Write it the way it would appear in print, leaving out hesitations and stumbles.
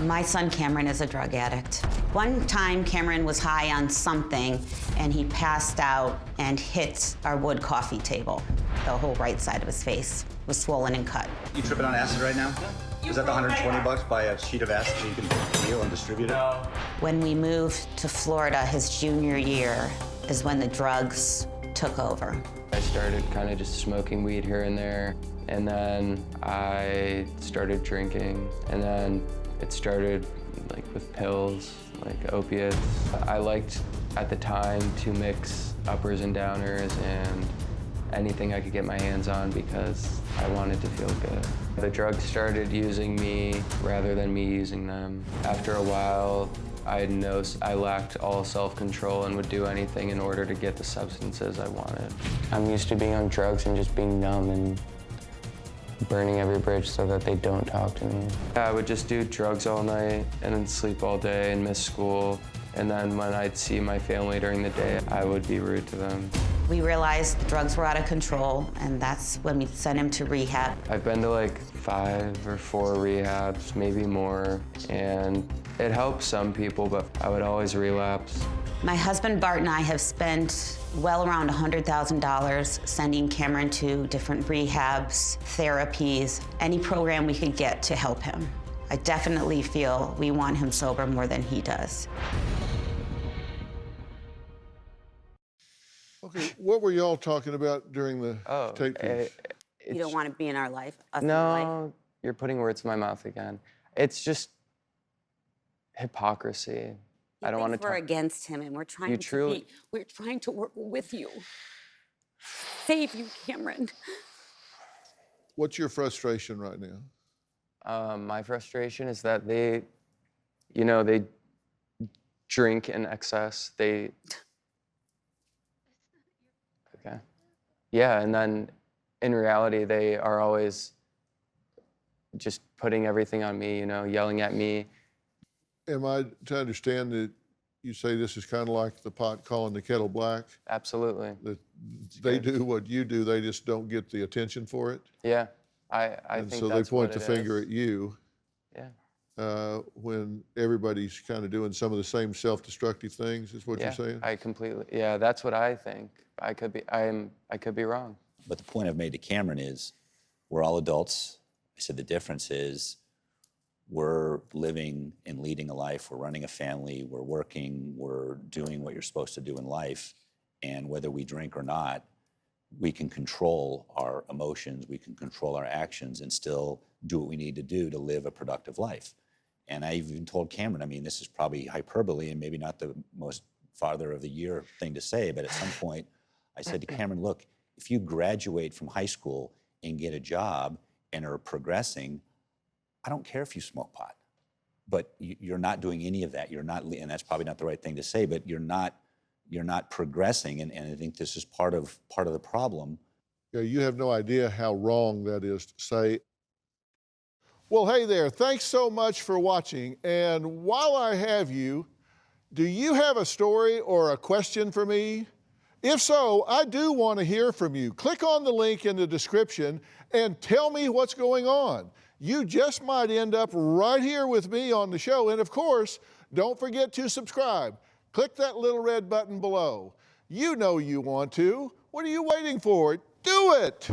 My son Cameron is a drug addict. One time Cameron was high on something and he passed out and hit our wood coffee table. The whole right side of his face was swollen and cut. You tripping on acid right now? Is that the $120 buy a sheet of acid so you can deal and distribute it? No. When we moved to Florida his junior year is when the drugs took over. I started kind of just smoking weed here and there, and then I started drinking, and then it started like with pills, like opiates. I liked at the time to mix uppers and downers and anything I could get my hands on because I wanted to feel good. The drugs started using me rather than me using them. After a while, I lacked all self-control and would do anything in order to get the substances I wanted. I'm used to being on drugs and just being numb and burning every bridge so that they don't talk to me. I would just do drugs all night and then sleep all day and miss school. And then when I'd see my family during the day, I would be rude to them. We realized the drugs were out of control, and that's when we sent him to rehab. I've been to like 5 or 4 rehabs, maybe more, and it helps some people, but I would always relapse. My husband Bart and I have spent well around $100,000 sending Cameron to different rehabs, therapies, any program we could get to help him. I definitely feel we want him sober more than he does. Okay, what were y'all talking about during the tape? You don't want to be in our life, us in our life? No, you're putting words in my mouth again. It's just hypocrisy. I don't want to We're against him, and we're trying We're trying to work with you. Save you, Cameron. What's your frustration right now? My frustration is that they drink in excess. Okay. Yeah, and then in reality, they are always just putting everything on me, yelling at me. Am I to understand that you say this is kind of like the pot calling the kettle black? Absolutely. That they do what you do, they just don't get the attention for it? Yeah, I think and that's so they point what the it finger is. at you. Yeah. When everybody's kind of doing some of the same self-destructive things, is what you're saying? Yeah, that's what I think. I could be wrong. But the point I've made to Cameron is we're all adults. I said the difference is we're living and leading a life. We're running a family. We're working. We're doing what you're supposed to do in life. And whether we drink or not, we can control our emotions. We can control our actions and still do what we need to do to live a productive life. And I even told Cameron, I mean, this is probably hyperbole and maybe not the most father of the year thing to say, but at some point I said to Cameron, look, if you graduate from high school and get a job and are progressing, I don't care if you smoke pot, but you're not doing any of that. You're not, and that's probably not the right thing to say, but you're not progressing, and I think this is part of the problem. Yeah, you have no idea how wrong that is to say. Well, hey there, thanks so much for watching. And while I have you, do you have a story or a question for me? If so, I do want to hear from you. Click on the link in the description and tell me what's going on. You just might end up right here with me on the show. And of course, don't forget to subscribe. Click that little red button below. You know you want to. What are you waiting for? Do it!